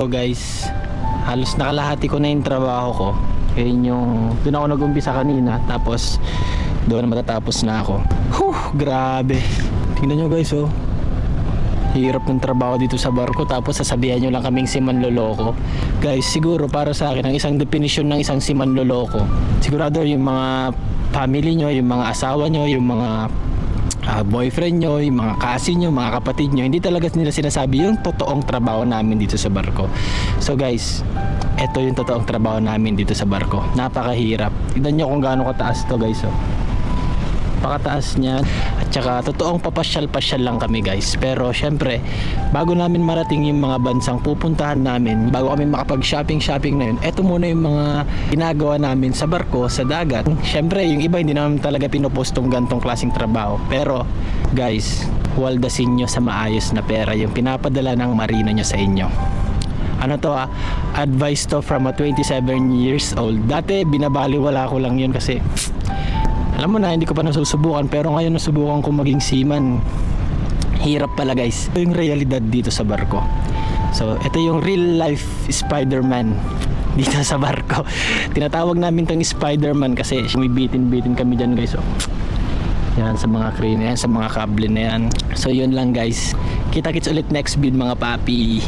So guys, halos nakalahati ko na yung trabaho ko. Doon ako nag-umpisa kanina, tapos doon matatapos na ako. Grabe. Tingnan nyo guys, oh. Hirap ng trabaho dito sa barko, tapos sasabihan nyo lang kaming si manloloko. Guys, siguro para sa akin, ang isang definisyon ng isang si manloloko, sigurado yung mga family nyo, yung mga asawa nyo, yung mga boyfriend nyo, yung mga kasi nyo, mga kapatid nyo, hindi talaga nila sinasabi yung totoong trabaho namin dito sa barko. So guys, eto yung totoong trabaho namin dito sa barko. Napakahirap. Tignan nyo kung gaano kataas to guys, oh. Pakataas niya. At saka totoong papasyal-pasyal lang kami guys. Pero syempre, bago namin marating yung mga bansang pupuntahan namin, bago kami makapag-shopping na yun, eto muna yung mga ginagawa namin sa barko, sa dagat. Syempre, yung iba hindi naman talaga pinupost tong gantong klaseng trabaho. Pero guys, waldasin nyo sa maayos na pera yung pinapadala ng marina nyo sa inyo. Ano to advice to from a 27 years old. Dati binabaliwala ko lang yun kasi alam mo na, hindi ko pa nasusubukan, pero ngayon nasubukan ko maging seaman. Hirap pala guys. Ito yung realidad dito sa barko. So ito yung real life Spider-Man dito sa barko. Tinatawag namin tong Spider-Man kasi may bitin kami dyan guys, oh. Yan sa mga crane yan, sa mga kable na yan. So yun lang guys. Kita-kits ulit next vid mga papi.